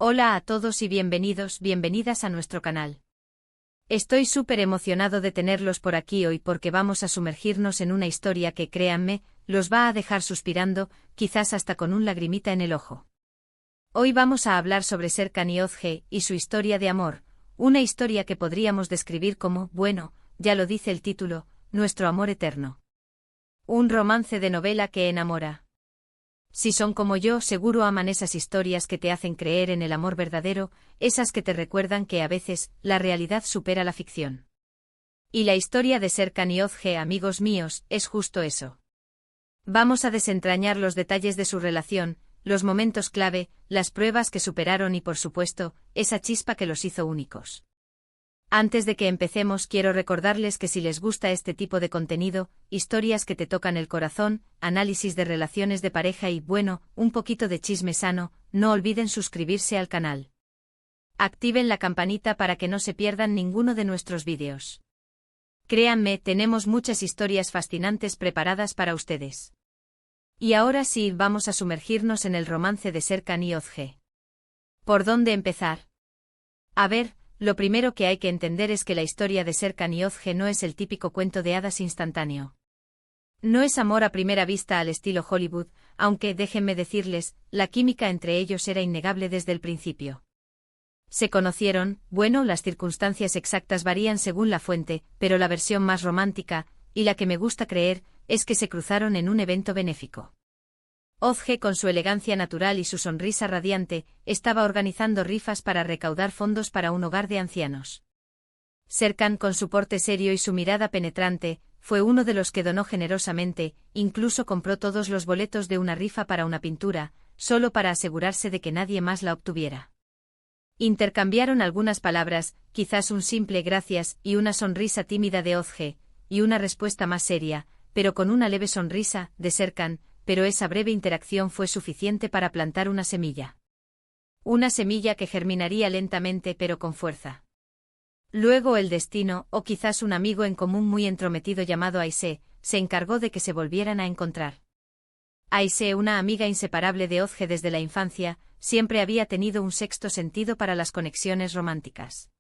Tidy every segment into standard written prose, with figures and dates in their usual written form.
Hola a todos y bienvenidas a nuestro canal. Estoy súper emocionado de tenerlos por aquí hoy porque vamos a sumergirnos en una historia que, créanme, los va a dejar suspirando, quizás hasta con un lagrimita en el ojo. Hoy vamos a hablar sobre Serkan Yozge y su historia de amor, una historia que podríamos describir como, bueno, ya lo dice el título, nuestro amor eterno. Un romance de novela que enamora. Si son como yo, seguro aman esas historias que te hacen creer en el amor verdadero, esas que te recuerdan que a veces, la realidad supera la ficción. Y la historia de Serkan Yozge, amigos míos, es justo eso. Vamos a desentrañar los detalles de su relación, los momentos clave, las pruebas que superaron y por supuesto, esa chispa que los hizo únicos. Antes de que empecemos, quiero recordarles que si les gusta este tipo de contenido, historias que te tocan el corazón, análisis de relaciones de pareja y, bueno, un poquito de chisme sano, no olviden suscribirse al canal. Activen la campanita para que no se pierdan ninguno de nuestros vídeos. Créanme, tenemos muchas historias fascinantes preparadas para ustedes. Y ahora sí, vamos a sumergirnos en el romance de Serkan Yozge. ¿Por dónde empezar? A ver, lo primero que hay que entender es que la historia de Serkan Yozge no es el típico cuento de hadas instantáneo. No es amor a primera vista al estilo Hollywood, aunque, déjenme decirles, la química entre ellos era innegable desde el principio. Se conocieron, bueno, las circunstancias exactas varían según la fuente, pero la versión más romántica, y la que me gusta creer, es que se cruzaron en un evento benéfico. Yozge, con su elegancia natural y su sonrisa radiante, estaba organizando rifas para recaudar fondos para un hogar de ancianos. Serkan, con su porte serio y su mirada penetrante, fue uno de los que donó generosamente, incluso compró todos los boletos de una rifa para una pintura, solo para asegurarse de que nadie más la obtuviera. Intercambiaron algunas palabras, quizás un simple gracias y una sonrisa tímida de Yozge, y una respuesta más seria, pero con una leve sonrisa, de Serkan, pero esa breve interacción fue suficiente para plantar una semilla. Una semilla que germinaría lentamente pero con fuerza. Luego el destino, o quizás un amigo en común muy entrometido llamado Aise, se encargó de que se volvieran a encontrar. Aise, una amiga inseparable de Yozge desde la infancia, siempre había tenido un sexto sentido para las conexiones románticas.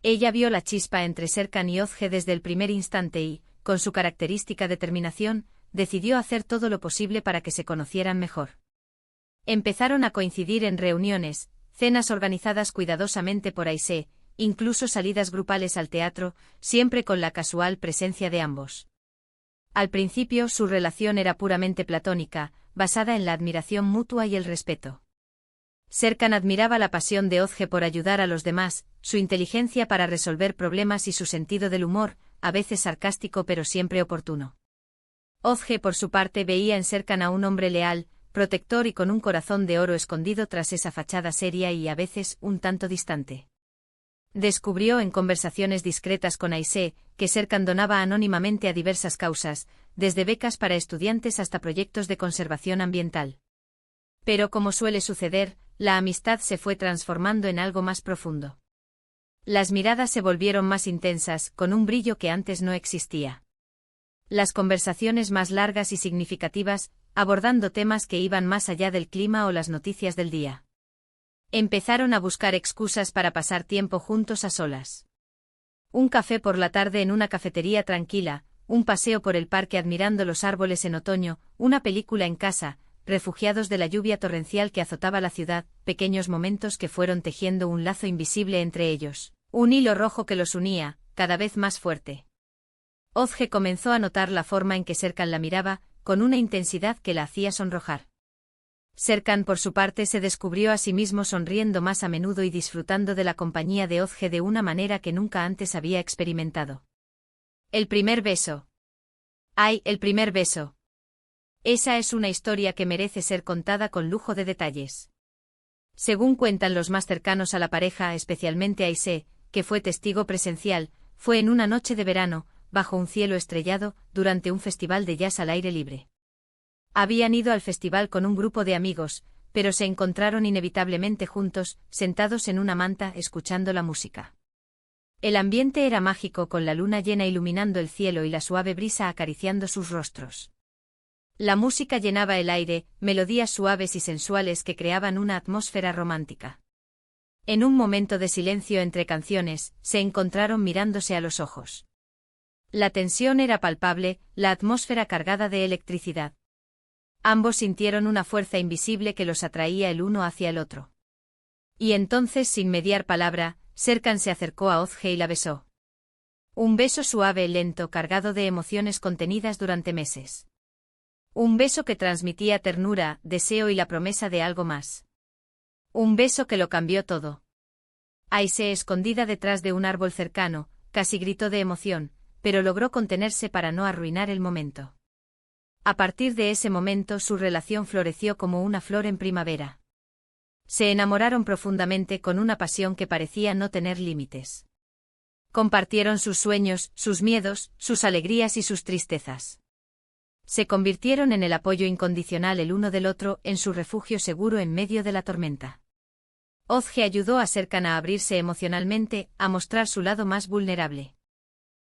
Ella vio la chispa entre Serkan y Yozge desde el primer instante y, con su característica determinación, decidió hacer todo lo posible para que se conocieran mejor. Empezaron a coincidir en reuniones, cenas organizadas cuidadosamente por Aise, incluso salidas grupales al teatro, siempre con la casual presencia de ambos. Al principio su relación era puramente platónica, basada en la admiración mutua y el respeto. Serkan admiraba la pasión de Yozge por ayudar a los demás, su inteligencia para resolver problemas y su sentido del humor, a veces sarcástico pero siempre oportuno. Yozge, por su parte, veía en Serkan a un hombre leal, protector y con un corazón de oro escondido tras esa fachada seria y a veces un tanto distante. Descubrió en conversaciones discretas con Aise que Serkan donaba anónimamente a diversas causas, desde becas para estudiantes hasta proyectos de conservación ambiental. Pero como suele suceder, la amistad se fue transformando en algo más profundo. Las miradas se volvieron más intensas, con un brillo que antes no existía. Las conversaciones más largas y significativas, abordando temas que iban más allá del clima o las noticias del día. Empezaron a buscar excusas para pasar tiempo juntos a solas. Un café por la tarde en una cafetería tranquila, un paseo por el parque admirando los árboles en otoño, una película en casa, refugiados de la lluvia torrencial que azotaba la ciudad, pequeños momentos que fueron tejiendo un lazo invisible entre ellos, un hilo rojo que los unía, cada vez más fuerte. Yozge comenzó a notar la forma en que Serkan la miraba, con una intensidad que la hacía sonrojar. Serkan, por su parte, se descubrió a sí mismo sonriendo más a menudo y disfrutando de la compañía de Yozge de una manera que nunca antes había experimentado. El primer beso. ¡Ay, el primer beso! Esa es una historia que merece ser contada con lujo de detalles. Según cuentan los más cercanos a la pareja, especialmente Aise, que fue testigo presencial, fue en una noche de verano, bajo un cielo estrellado, durante un festival de jazz al aire libre. Habían ido al festival con un grupo de amigos, pero se encontraron inevitablemente juntos, sentados en una manta, escuchando la música. El ambiente era mágico, con la luna llena iluminando el cielo y la suave brisa acariciando sus rostros. La música llenaba el aire, melodías suaves y sensuales que creaban una atmósfera romántica. En un momento de silencio entre canciones, se encontraron mirándose a los ojos. La tensión era palpable, la atmósfera cargada de electricidad. Ambos sintieron una fuerza invisible que los atraía el uno hacia el otro. Y entonces, sin mediar palabra, Serkan se acercó a Ozge y la besó. Un beso suave, lento, cargado de emociones contenidas durante meses. Un beso que transmitía ternura, deseo y la promesa de algo más. Un beso que lo cambió todo. Aisé, escondida detrás de un árbol cercano, casi gritó de emoción, pero logró contenerse para no arruinar el momento. A partir de ese momento su relación floreció como una flor en primavera. Se enamoraron profundamente con una pasión que parecía no tener límites. Compartieron sus sueños, sus miedos, sus alegrías y sus tristezas. Se convirtieron en el apoyo incondicional el uno del otro, en su refugio seguro en medio de la tormenta. Ozge ayudó a Serkan a abrirse emocionalmente, a mostrar su lado más vulnerable.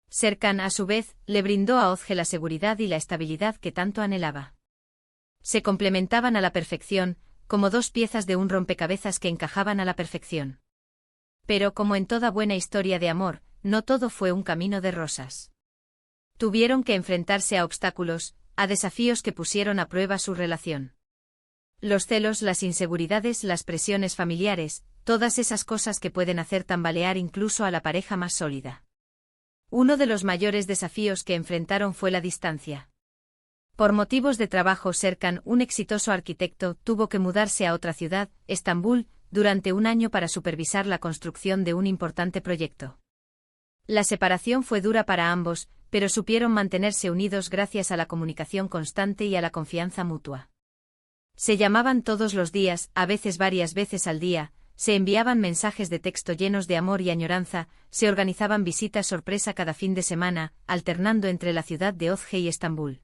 Serkan, a su vez, le brindó a Ozge la seguridad y la estabilidad que tanto anhelaba. Se complementaban a la perfección, como dos piezas de un rompecabezas que encajaban a la perfección. Pero como en toda buena historia de amor, no todo fue un camino de rosas. Tuvieron que enfrentarse a obstáculos, a desafíos que pusieron a prueba su relación. Los celos, las inseguridades, las presiones familiares, todas esas cosas que pueden hacer tambalear incluso a la pareja más sólida. Uno de los mayores desafíos que enfrentaron fue la distancia. Por motivos de trabajo, Serkan, un exitoso arquitecto, tuvo que mudarse a otra ciudad, Estambul, durante un año para supervisar la construcción de un importante proyecto. La separación fue dura para ambos, pero supieron mantenerse unidos gracias a la comunicación constante y a la confianza mutua. Se llamaban todos los días, a veces varias veces al día, se enviaban mensajes de texto llenos de amor y añoranza, se organizaban visitas sorpresa cada fin de semana, alternando entre la ciudad de Ozge y Estambul.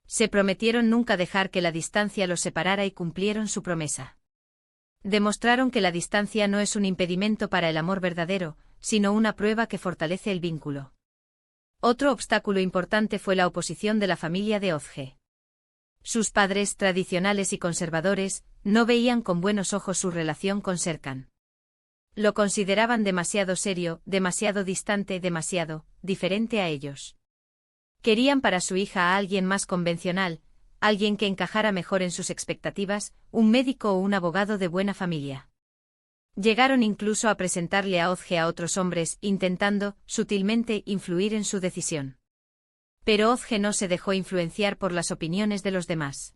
Se prometieron nunca dejar que la distancia los separara y cumplieron su promesa. Demostraron que la distancia no es un impedimento para el amor verdadero, sino una prueba que fortalece el vínculo. Otro obstáculo importante fue la oposición de la familia de Ozge. Sus padres, tradicionales y conservadores, no veían con buenos ojos su relación con Serkan. Lo consideraban demasiado serio, demasiado distante, demasiado diferente a ellos. Querían para su hija a alguien más convencional, alguien que encajara mejor en sus expectativas, un médico o un abogado de buena familia. Llegaron incluso a presentarle a Ozge a otros hombres, intentando, sutilmente, influir en su decisión. Pero Ozge no se dejó influenciar por las opiniones de los demás.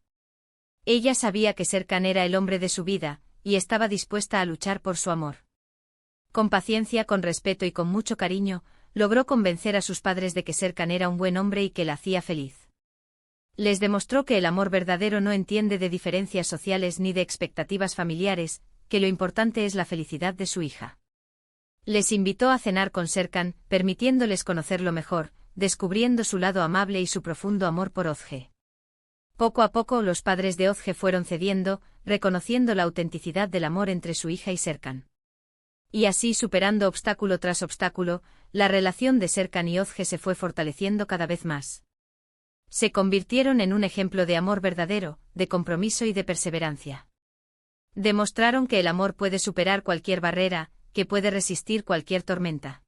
Ella sabía que Serkan era el hombre de su vida, y estaba dispuesta a luchar por su amor. Con paciencia, con respeto y con mucho cariño, logró convencer a sus padres de que Serkan era un buen hombre y que la hacía feliz. Les demostró que el amor verdadero no entiende de diferencias sociales ni de expectativas familiares, que lo importante es la felicidad de su hija. Les invitó a cenar con Serkan, permitiéndoles conocerlo mejor, descubriendo su lado amable y su profundo amor por Ozge. Poco a poco los padres de Ozge fueron cediendo, reconociendo la autenticidad del amor entre su hija y Serkan. Y así, superando obstáculo tras obstáculo, la relación de Serkan y Ozge se fue fortaleciendo cada vez más. Se convirtieron en un ejemplo de amor verdadero, de compromiso y de perseverancia. Demostraron que el amor puede superar cualquier barrera, que puede resistir cualquier tormenta.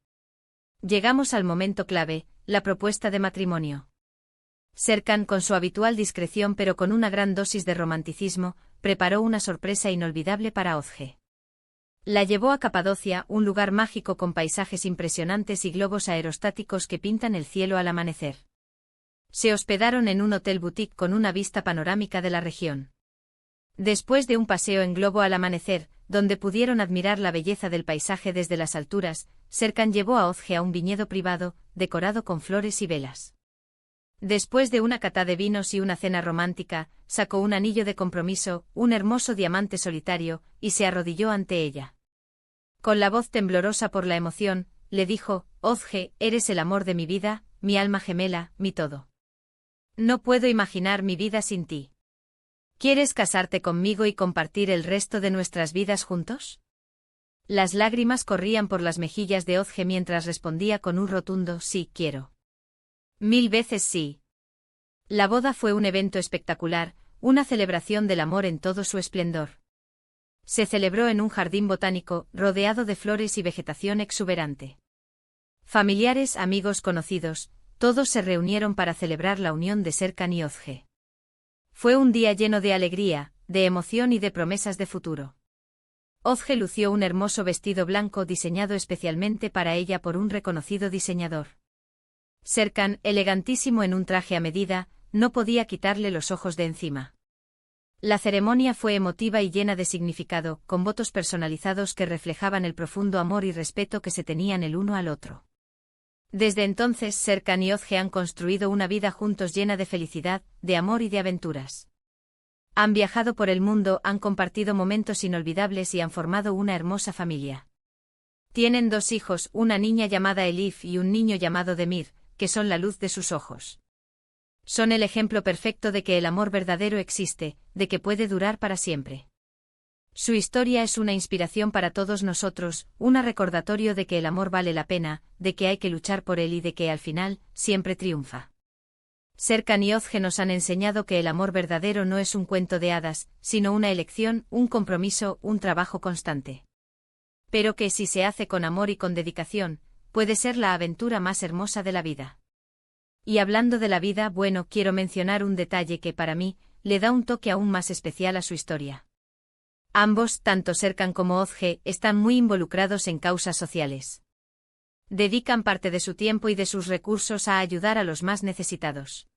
Llegamos al momento clave, la propuesta de matrimonio. Serkan, con su habitual discreción pero con una gran dosis de romanticismo, preparó una sorpresa inolvidable para Ozge. La llevó a Capadocia, un lugar mágico con paisajes impresionantes y globos aerostáticos que pintan el cielo al amanecer. Se hospedaron en un hotel boutique con una vista panorámica de la región. Después de un paseo en globo al amanecer, donde pudieron admirar la belleza del paisaje desde las alturas, Serkan llevó a Ozge a un viñedo privado, decorado con flores y velas. Después de una cata de vinos y una cena romántica, sacó un anillo de compromiso, un hermoso diamante solitario, y se arrodilló ante ella. Con la voz temblorosa por la emoción, le dijo: Ozge, eres el amor de mi vida, mi alma gemela, mi todo. No puedo imaginar mi vida sin ti. ¿Quieres casarte conmigo y compartir el resto de nuestras vidas juntos? Las lágrimas corrían por las mejillas de Ozge mientras respondía con un rotundo sí, quiero. 1000 veces sí. La boda fue un evento espectacular, una celebración del amor en todo su esplendor. Se celebró en un jardín botánico, rodeado de flores y vegetación exuberante. Familiares, amigos, conocidos, todos se reunieron para celebrar la unión de Serkan y Özge. Fue un día lleno de alegría, de emoción y de promesas de futuro. Özge lució un hermoso vestido blanco diseñado especialmente para ella por un reconocido diseñador. Serkan, elegantísimo en un traje a medida, no podía quitarle los ojos de encima. La ceremonia fue emotiva y llena de significado, con votos personalizados que reflejaban el profundo amor y respeto que se tenían el uno al otro. Desde entonces Serkan y Özge han construido una vida juntos llena de felicidad, de amor y de aventuras. Han viajado por el mundo, han compartido momentos inolvidables y han formado una hermosa familia. Tienen 2 hijos, una niña llamada Elif y un niño llamado Demir, que son la luz de sus ojos. Son el ejemplo perfecto de que el amor verdadero existe, de que puede durar para siempre. Su historia es una inspiración para todos nosotros, un recordatorio de que el amor vale la pena, de que hay que luchar por él y de que al final, siempre triunfa. Serkan y Özge nos han enseñado que el amor verdadero no es un cuento de hadas, sino una elección, un compromiso, un trabajo constante. Pero que si se hace con amor y con dedicación, puede ser la aventura más hermosa de la vida. Y hablando de la vida, bueno, quiero mencionar un detalle que para mí, le da un toque aún más especial a su historia. Ambos, tanto Serkan como Özge, están muy involucrados en causas sociales. Dedican parte de su tiempo y de sus recursos a ayudar a los más necesitados.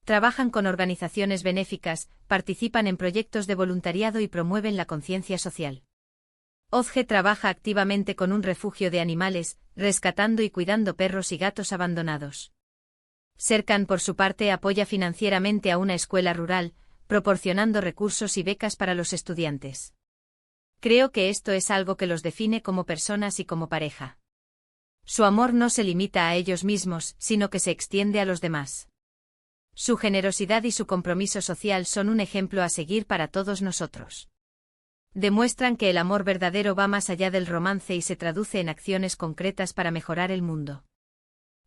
Trabajan con organizaciones benéficas, participan en proyectos de voluntariado y promueven la conciencia social. Özge trabaja activamente con un refugio de animales, rescatando y cuidando perros y gatos abandonados. Serkan, por su parte, apoya financieramente a una escuela rural, proporcionando recursos y becas para los estudiantes. Creo que esto es algo que los define como personas y como pareja. Su amor no se limita a ellos mismos, sino que se extiende a los demás. Su generosidad y su compromiso social son un ejemplo a seguir para todos nosotros. Demuestran que el amor verdadero va más allá del romance y se traduce en acciones concretas para mejorar el mundo.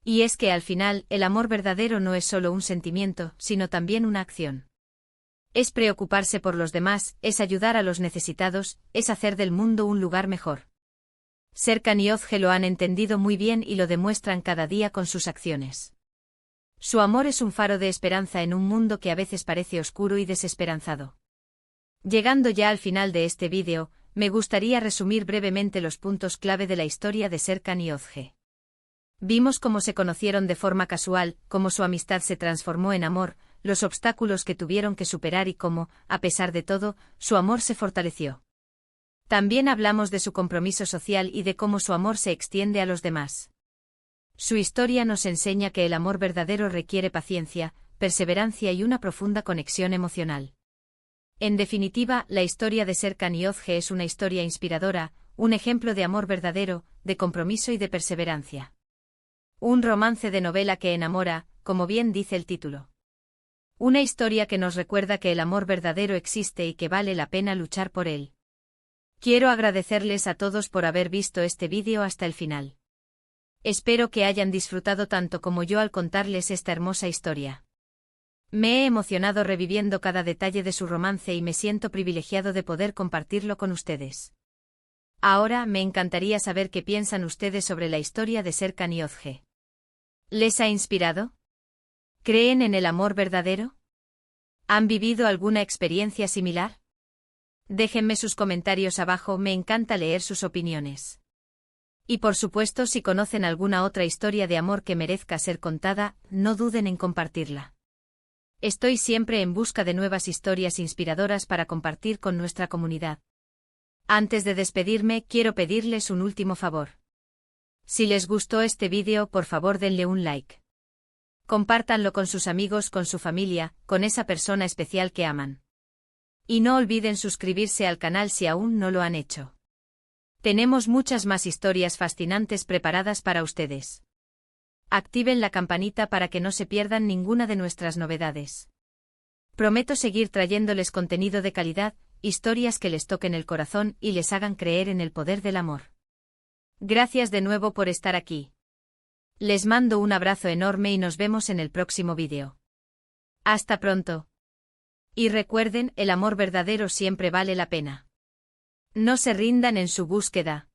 Y es que al final, el amor verdadero no es solo un sentimiento, sino también una acción. Es preocuparse por los demás, es ayudar a los necesitados, es hacer del mundo un lugar mejor. Serkan y Özge lo han entendido muy bien y lo demuestran cada día con sus acciones. Su amor es un faro de esperanza en un mundo que a veces parece oscuro y desesperanzado. Llegando ya al final de este vídeo, me gustaría resumir brevemente los puntos clave de la historia de Serkan y Özge. Vimos cómo se conocieron de forma casual, cómo su amistad se transformó en amor, los obstáculos que tuvieron que superar y cómo, a pesar de todo, su amor se fortaleció. También hablamos de su compromiso social y de cómo su amor se extiende a los demás. Su historia nos enseña que el amor verdadero requiere paciencia, perseverancia y una profunda conexión emocional. En definitiva, la historia de Serkan y Özge es una historia inspiradora, un ejemplo de amor verdadero, de compromiso y de perseverancia. Un romance de novela que enamora, como bien dice el título. Una historia que nos recuerda que el amor verdadero existe y que vale la pena luchar por él. Quiero agradecerles a todos por haber visto este vídeo hasta el final. Espero que hayan disfrutado tanto como yo al contarles esta hermosa historia. Me he emocionado reviviendo cada detalle de su romance y me siento privilegiado de poder compartirlo con ustedes. Ahora me encantaría saber qué piensan ustedes sobre la historia de Serkan y Özge. ¿Les ha inspirado? ¿Creen en el amor verdadero? ¿Han vivido alguna experiencia similar? Déjenme sus comentarios abajo, me encanta leer sus opiniones. Y por supuesto, si conocen alguna otra historia de amor que merezca ser contada, no duden en compartirla. Estoy siempre en busca de nuevas historias inspiradoras para compartir con nuestra comunidad. Antes de despedirme, quiero pedirles un último favor. Si les gustó este vídeo, por favor denle un like. Compártanlo con sus amigos, con su familia, con esa persona especial que aman. Y no olviden suscribirse al canal si aún no lo han hecho. Tenemos muchas más historias fascinantes preparadas para ustedes. Activen la campanita para que no se pierdan ninguna de nuestras novedades. Prometo seguir trayéndoles contenido de calidad, historias que les toquen el corazón y les hagan creer en el poder del amor. Gracias de nuevo por estar aquí. Les mando un abrazo enorme y nos vemos en el próximo vídeo. Hasta pronto. Y recuerden, el amor verdadero siempre vale la pena. No se rindan en su búsqueda.